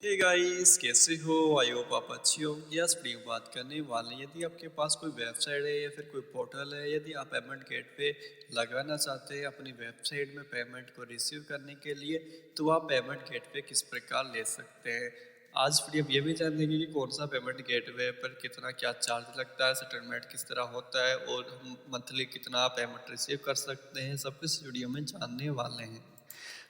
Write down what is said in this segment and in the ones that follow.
Hey guys, कैसे हो? I hope आप अच्छी होंगी। आज वीडियो में बात करने वाले हैं, यदि आपके पास कोई वेबसाइट है या फिर कोई पोर्टल है, यदि आप पेमेंट गेटवे लगाना चाहते हैं अपनी वेबसाइट में पेमेंट को रिसीव करने के लिए, तो आप पेमेंट गेटवे किस प्रकार ले सकते हैं। आज वीडियो में ये भी जानेंगे कि कौन सा पेमेंट गेटवे पर कितना क्या चार्ज लगता है, सेटलमेंट किस तरह होता है और हम मंथली कितना पेमेंट रिसीव कर सकते हैं, सब कुछ वीडियो में जानने वाले हैं।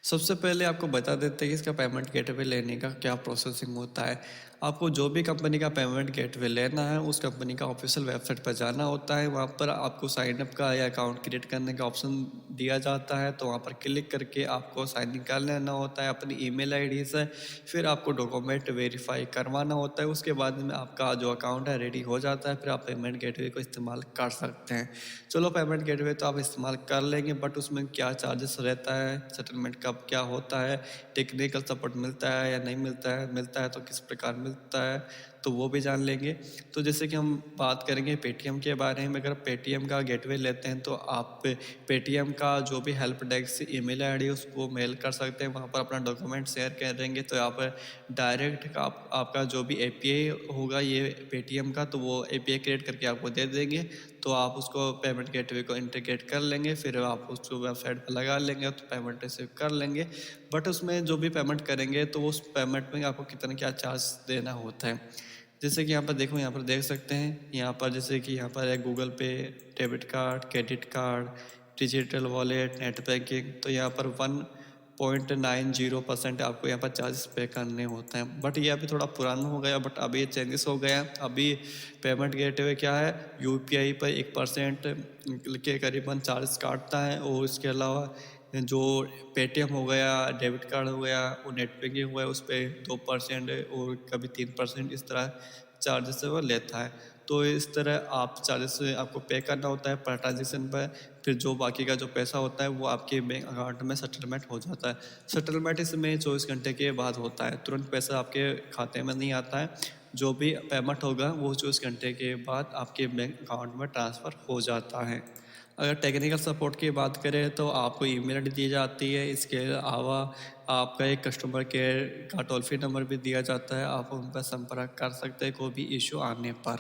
सबसे पहले आपको बता देते हैं कि इसका पेमेंट गेटवे लेने का क्या प्रोसेसिंग होता है। आपको जो भी कंपनी का पेमेंट गेटवे लेना है उस कंपनी का ऑफिशियल वेबसाइट पर जाना होता है। वहाँ पर आपको साइन अप का या अकाउंट क्रिएट करने का ऑप्शन दिया जाता है, तो वहाँ पर क्लिक करके आपको साइन इन कर लेना होता है अपनी ईमेल आईडी से। फिर आपको डॉक्यूमेंट वेरीफाई करवाना होता है, उसके बाद में आपका जो अकाउंट है रेडी हो जाता है, फिर आप पेमेंट गेटवे को इस्तेमाल कर सकते हैं। चलो, पेमेंट गेटवे तो आप इस्तेमाल कर लेंगे, बट उसमें क्या चार्जेस रहता है, सेटलमेंट कब क्या होता है, टेक्निकल सपोर्ट मिलता है या नहीं मिलता है तो किस प्रकार मिलता है, तो वो भी जान लेंगे। तो जैसे कि हम बात करेंगे पेटीएम के बारे में। अगर पेटीएम का गेटवे लेते हैं तो आप पेटीएम का जो भी हेल्प डेस्क ईमेल आईडी उसको मेल कर सकते हैं, वहाँ पर अपना डॉक्यूमेंट शेयर करेंगे तो यहाँ पर डायरेक्ट आपका जो भी एपीआई होगा ये पेटीएम का, तो वो एपीआई क्रिएट करके आपको दे देंगे। तो आप उसको पेमेंट गेटवे को इंटीग्रेट कर लेंगे, फिर आप उसको वेबसाइट पर लगा लेंगे तो पेमेंट रिसीव कर लेंगे। बट उसमें जो भी पेमेंट करेंगे तो उस पेमेंट में आपको कितना क्या चार्ज देना होता है। जैसे कि यहाँ पर देखो, यहाँ पर देख सकते हैं, यहाँ पर जैसे कि यहाँ पर है गूगल पे, debit card, credit card, digital wallet, net banking. तो यहाँ पर 1.90% आपको यहाँ पर चार्जेस पे करने होते हैं। बट ये अभी थोड़ा पुराना हो गया, बट अभी ये चेंजेस हो गया। अभी पेमेंट गेटवे क्या है, यूपीआई पर 1% के करीबन चार्ज काटता है, और इसके अलावा जो पेटीएम हो गया, डेबिट कार्ड हो गया और नेट बैंकिंग हो गया, उस पर 2% और कभी 3% इस तरह चार्जेस है वो लेता है। तो इस तरह आप चार्जेस आपको पे करना होता है पर ट्रांजेक्शन पर। फिर जो बाकी का जो पैसा होता है वो आपके बैंक अकाउंट में सेटलमेंट हो जाता है। सेटलमेंट इसमें 24 घंटे के बाद होता है, तुरंत पैसा आपके खाते में नहीं आता है। जो भी पेमेंट होगा वो 24 घंटे के बाद आपके बैंक अकाउंट में ट्रांसफ़र हो जाता है। अगर टेक्निकल सपोर्ट की बात करें तो आपको ईमेल आईडी दी जाती है, इसके अलावा आपका एक कस्टमर केयर का टोल फ्री नंबर भी दिया जाता है, आप उन पर संपर्क कर सकते हैं कोई भी इशू आने पर।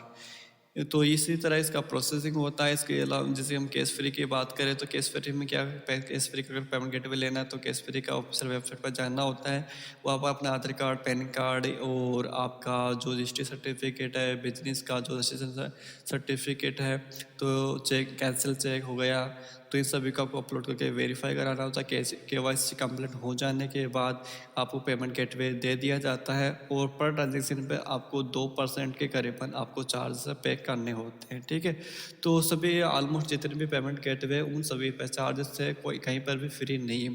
तो इसी तरह इसका प्रोसेसिंग होता है। इसके अलावा जैसे हम कैश फ्री की बात करें तो कैश फ्री में क्या, कैश फ्री का अगर पेमेंट गेटवे लेना है तो कैश फ्री का ऑफिशियल वेबसाइट पर जाना होता है। वहाँ पर अपना आधार कार्ड, पैन कार्ड और आपका जो रजिस्ट्री सर्टिफिकेट है, बिजनेस का जो रजिस्ट्रेशन सर्टिफिकेट है, तो चेक, कैंसिल चेक हो गया, तो इन सभी को आपको अपलोड करके वेरीफाई कराना होता है। केवाईसी कंप्लीट हो जाने के बाद आपको पेमेंट गेटवे दे दिया जाता है, और पर ट्रांजेक्शन पे आपको 2% के करीबन आपको चार्ज पे करने होते हैं। ठीक है, तो सभी ऑलमोस्ट जितने भी पेमेंट गेटवे उन सभी पे चार्जेस से कोई कहीं पर भी फ्री नहीं है।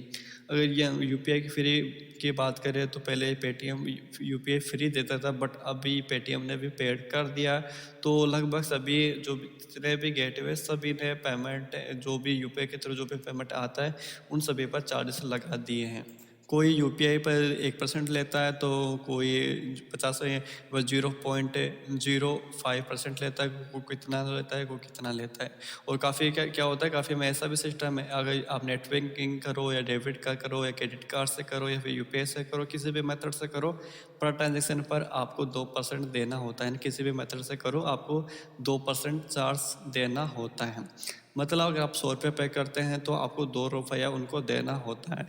अगर ये यूपीआई की फ्री की बात करें तो पहले पेटीएम यूपीआई फ्री देता था, बट अभी पेटीएम ने भी पेड कर दिया। तो लगभग सभी जो भी जितने भी गेटवे सभी ने पेमेंट जो भी यूपीआई के थ्रू जो भी पेमेंट आता है उन सभी पर चार्जेस लगा दिए हैं। कोई यूपीआई पर 1% लेता है, तो कोई 50 बस 0.05% लेता है, कोई कितना लेता है, कोई कितना लेता है। और काफ़ी क्या क्या होता है, काफ़ी में ऐसा भी सिस्टम है, अगर आप नेट बैंकिंग करो या डेबिट कार्ड करो या क्रेडिट कार्ड से करो या फिर यूपीआई से करो, किसी भी मेथड से करो, पर ट्रांजेक्शन पर आपको 2% देना होता है। किसी भी मेथड से करो आपको 2% चार्ज देना होता है। मतलब अगर आप 100 रुपये पे करते हैं तो आपको 2 रुपया उनको देना होता है।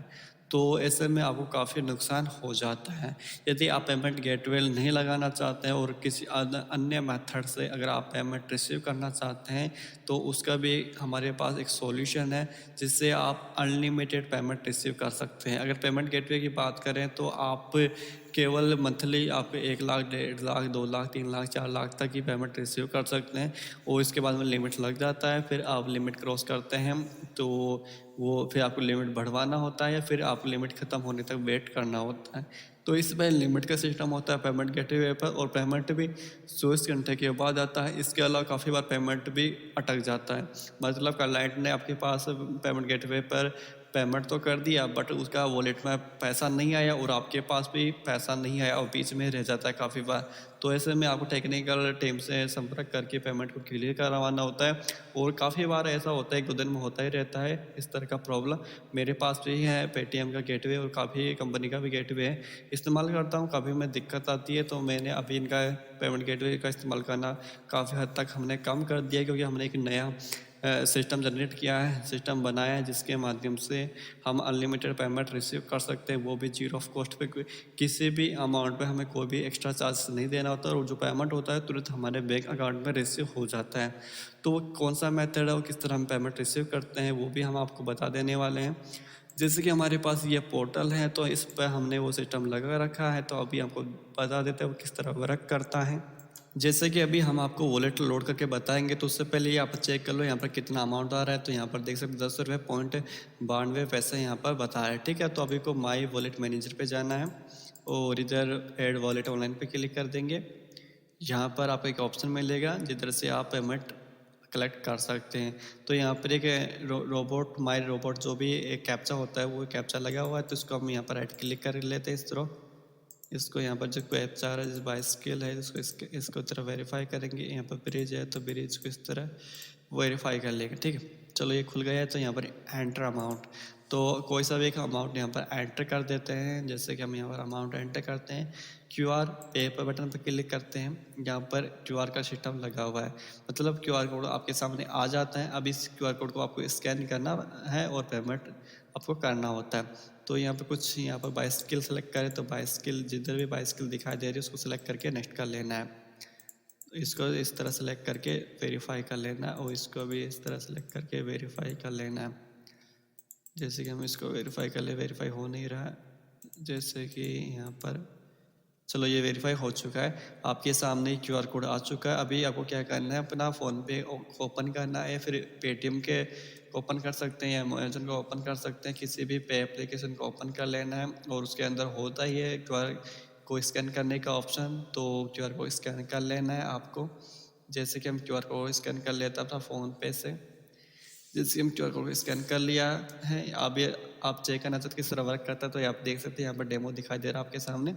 तो ऐसे में आपको काफ़ी नुकसान हो जाता है। यदि आप पेमेंट गेटवे नहीं लगाना चाहते हैं और किसी अन्य मेथड से अगर आप पेमेंट रिसीव करना चाहते हैं, तो उसका भी हमारे पास एक सॉल्यूशन है, जिससे आप अनलिमिटेड पेमेंट रिसीव कर सकते हैं। अगर पेमेंट गेटवे की बात करें तो आप केवल मंथली आप 1 लाख, 1.5 लाख, 2 लाख, 3 लाख, 4 लाख तक की पेमेंट रिसीव कर सकते हैं, और इसके बाद में लिमिट लग जाता है। फिर आप लिमिट क्रॉस करते हैं तो वो फिर आपको लिमिट बढ़वाना होता है, या फिर आपको लिमिट ख़त्म होने तक वेट करना होता है। तो इसमें लिमिट का सिस्टम होता है पेमेंट गेटवे पर, और पेमेंट भी 24 घंटे के बाद आता है। इसके अलावा काफ़ी बार पेमेंट भी अटक जाता है, मतलब क्लाइंट ने आपके पास पेमेंट गेटवे पर पेमेंट तो कर दिया बट उसका वॉलेट में पैसा नहीं आया और आपके पास भी पैसा नहीं आया और बीच में रह जाता है काफ़ी बार। तो ऐसे में आपको टेक्निकल टीम से संपर्क करके पेमेंट को क्लियर करवाना होता है। और काफ़ी बार ऐसा होता है 1-2 दिन में होता ही रहता है इस तरह का प्रॉब्लम। मेरे पास भी है पेटीएम का गेटवे और काफ़ी कंपनी का भी गेटवे है, इस्तेमाल करता हूँ। कभी मैं दिक्कत आती है तो मैंने अभी इनका पेमेंट गेटवे का इस्तेमाल करना काफ़ी हद तक हमने कम कर दिया है, क्योंकि हमने एक नया सिस्टम जनरेट किया है, सिस्टम बनाया है, जिसके माध्यम से हम अनलिमिटेड पेमेंट रिसीव कर सकते हैं, वो भी जीरो ऑफ कॉस्ट पे। किसी भी अमाउंट पे हमें कोई भी एक्स्ट्रा चार्ज नहीं देना होता और जो पेमेंट होता है तुरंत हमारे बैंक अकाउंट में रिसीव हो जाता है। तो वो कौन सा मेथड है और किस तरह हम पेमेंट रिसीव करते हैं वो भी हम आपको बता देने वाले हैं। जैसे कि हमारे पास ये पोर्टल है तो इस पर हमने वो सिस्टम लगा रखा है, तो अभी आपको बता देते हैं वो किस तरह वर्क करता है। जैसे कि अभी हम आपको वॉलेट लोड करके बताएंगे, तो उससे पहले ये आप चेक कर लो यहाँ पर कितना अमाउंट आ रहा है। तो यहाँ पर देख सकते 10 रुपये 92 यहाँ पर बता रहा है, ठीक है। तो अभी को माई वॉलेट मैनेजर पे जाना है और इधर ऐड वॉलेट ऑनलाइन पे क्लिक कर देंगे। यहाँ पर आपको एक ऑप्शन मिलेगा जिधर से आप पेमेंट कलेक्ट कर सकते हैं। तो यहाँ पर एक रोबोट माई रोबोट जो भी एक कैप्चा होता है वो कैप्चा लगा हुआ है, तो इसको हम यहाँ पर ऐड क्लिक कर लेते हैं इस तरह। इसको यहाँ पर जो कैप्चा आ रहा है जिस बाइस्किल है इसको तरह वेरीफाई करेंगे। यहाँ पर ब्रिज है तो ब्रिज को इस तरह वेरीफाई कर लेंगे, ठीक है। चलो ये खुल गया है, तो यहाँ पर एंटर अमाउंट, तो कोई सा भी एक अमाउंट यहाँ पर एंटर कर देते हैं। जैसे कि हम यहाँ पर अमाउंट एंटर करते हैं, क्यूआर पे पर बटन पर क्लिक करते हैं। यहाँ पर क्यूआर का सिस्टम लगा हुआ है, मतलब क्यूआर कोड आपके सामने आ जाता है। अब इस क्यूआर कोड को आपको स्कैन करना है और पेमेंट आपको करना होता है। तो यहाँ पे कुछ यहाँ पर बाइस्किल सेलेक्ट करें, तो बाइस्किल जिधर भी बाइस्किल दिखाई दे रही है उसको सेलेक्ट करके नेक्स्ट कर लेना है। तो इसको इस तरह सेलेक्ट करके वेरीफाई कर लेना है और इसको भी इस तरह सेलेक्ट करके वेरीफाई कर लेना है। जैसे कि हम इसको वेरीफाई कर ले, वेरीफाई हो नहीं रहा है। जैसे कि यहाँ पर चलो ये वेरीफाई हो चुका है, आपके सामने क्यूआर कोड आ चुका है। अभी आपको क्या करना है, अपना फ़ोन पे ओपन करना है, फिर पेटीएम के ओपन कर सकते हैं या अमेजन को ओपन कर सकते हैं, किसी भी पे एप्लीकेशन को ओपन कर लेना है और उसके अंदर होता ही है क्यूआर को स्कैन करने का ऑप्शन। तो क्यूआर को स्कैन कर लेना है आपको। जैसे कि हम क्यूआर को स्कैन कर लेते हैं अपना फ़ोन पे से। जैसे हम क्यूआर कोड स्कैन कर लिया है, अब ये आप चेक करना चाहते किस तरह वर्क करता है, तो ये आप देख सकते हैं यहाँ पर डेमो दिखाई दे रहा है आपके सामने।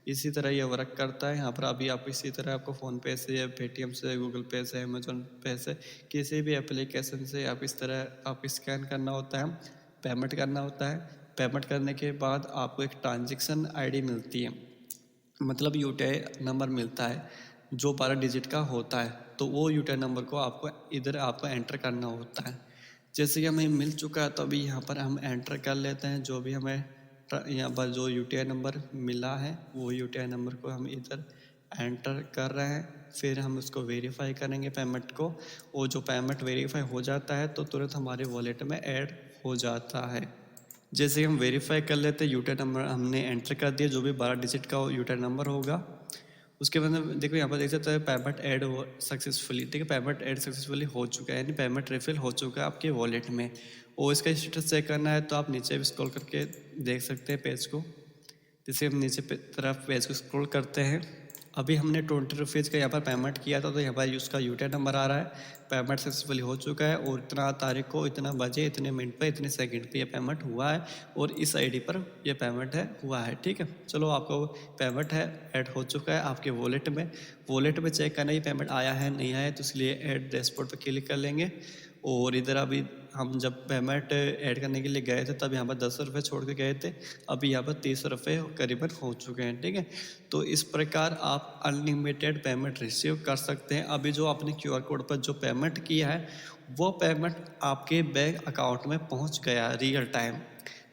इसी तरह ये वर्क करता है। यहाँ पर अभी आप इसी तरह आपको फ़ोन पे से या पेटीएम से, गूगल पे से, अमेजोन पे से, किसी भी एप्लीकेशन से आप इस तरह आप स्कैन करना होता है, पेमेंट करना होता है। पेमेंट करने के बाद आपको एक ट्रांजेक्शन आईडी मिलती है, मतलब यूटीआई नंबर मिलता है जो 12 डिजिट का होता है। तो वो यूटीआई नंबर को आपको इधर आपको एंटर करना होता है। जैसे कि हमें मिल चुका है तो अभी यहाँ पर हम एंटर कर लेते हैं जो भी हमें यहाँ पर जो यूटीआई नंबर मिला है वो यूटीआई नंबर को हम इधर एंटर कर रहे हैं। फिर हम उसको वेरीफाई करेंगे पेमेंट को, और जो पेमेंट वेरीफाई हो जाता है तो तुरंत हमारे वॉलेट में ऐड हो जाता है। जैसे हम वेरीफाई कर लेते हैं, यूटीआई नंबर हमने एंटर कर दिया जो भी 12 डिजिट का यूटीआई नंबर होगा। उसके बाद देखो यहाँ पर देख सकते हैं पेमेंट ऐड हो सक्सेसफुली, ठीक है। पेमेंट ऐड सक्सेसफुली हो चुका है, यानी पेमेंट रिफिल हो चुका है आपके वॉलेट में। और इसका स्टेटस चेक करना है तो आप नीचे भी स्क्रॉल करके देख सकते हैं पेज को। जैसे हम नीचे तरफ पेज को स्क्रॉल करते हैं, अभी हमने 20 रुपीज़ का यहाँ पर पेमेंट किया था, तो यहाँ पर उसका यूटीआई नंबर आ रहा है, पेमेंट सक्सेसफुली हो चुका है और इतना तारीख को इतना बजे इतने मिनट पे इतने सेकंड पे ये पेमेंट हुआ है और इस आईडी पर ये पेमेंट है हुआ है, ठीक है। चलो आपको पेमेंट है ऐड हो चुका है आपके वॉलेट में। वॉलेट में चेक करना ये पेमेंट आया है नहीं आया, तो इसलिए ऐड डैशबोर्ड पर क्लिक कर लेंगे। और इधर अभी हम जब पेमेंट ऐड करने के लिए गए थे तब यहाँ पर 10 रुपये छोड़ के गए थे, अभी यहाँ पर 30 रुपये करीबन हो चुके हैं, ठीक है। तो इस प्रकार आप अनलिमिटेड पेमेंट रिसीव कर सकते हैं। अभी जो आपने क्यूआर कोड पर जो पेमेंट किया है वो पेमेंट आपके बैंक अकाउंट में पहुँच गया रियल टाइम।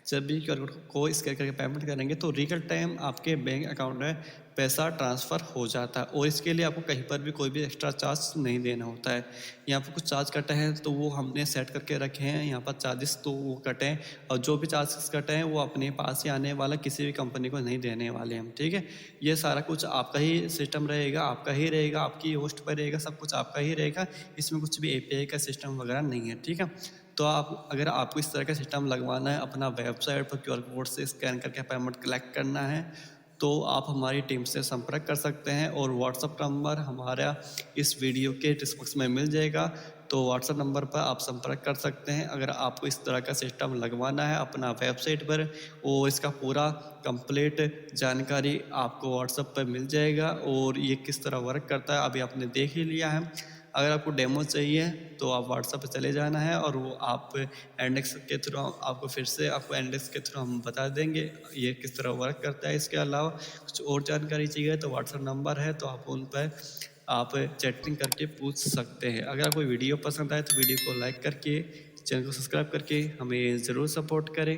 जब भी क्यूआर कोड को स्कैन करके पेमेंट करेंगे तो रियल टाइम आपके बैंक अकाउंट में पैसा ट्रांसफ़र हो जाता है, और इसके लिए आपको कहीं पर भी कोई भी एक्स्ट्रा चार्ज नहीं देना होता है। यहाँ पर कुछ चार्ज कटे हैं तो वो हमने सेट करके रखे हैं यहाँ पर चार्जेस, तो वो कटे हैं, और जो भी चार्जेस कटे हैं वो अपने पास ही आने वाला, किसी भी कंपनी को नहीं देने वाले हम, ठीक है। ये सारा कुछ आपका ही सिस्टम रहेगा, आपका ही रहेगा, आपकी होस्ट पर रहेगा, सब कुछ आपका ही रहेगा। इसमें कुछ भी एपीआई का सिस्टम वगैरह नहीं है, ठीक है। तो आप अगर आपको इस तरह का सिस्टम लगवाना है, अपना वेबसाइट पर क्यूआर कोड से स्कैन करके पेमेंट कलेक्ट करना है, तो आप हमारी टीम से संपर्क कर सकते हैं और व्हाट्सअप नंबर हमारा इस वीडियो के डिस्क्रिप्शन में मिल जाएगा। तो व्हाट्सएप नंबर पर आप संपर्क कर सकते हैं। अगर आपको इस तरह का सिस्टम लगवाना है अपना वेबसाइट पर और इसका पूरा कंप्लीट जानकारी आपको व्हाट्सएप पर मिल जाएगा और ये किस तरह वर्क करता है अभी आपने देख ही लिया है। अगर आपको डेमो चाहिए तो आप व्हाट्सएप पे चले जाना है और वो आप इंडेक्स के थ्रू आपको फिर से आपको इंडेक्स के थ्रू हम बता देंगे ये किस तरह वर्क करता है। इसके अलावा कुछ और जानकारी चाहिए तो व्हाट्सएप नंबर है तो आप उन पर आप चैटिंग करके पूछ सकते हैं। अगर आपको वीडियो पसंद आए तो वीडियो को लाइक करके चैनल को सब्सक्राइब करके हमें ज़रूर सपोर्ट करें।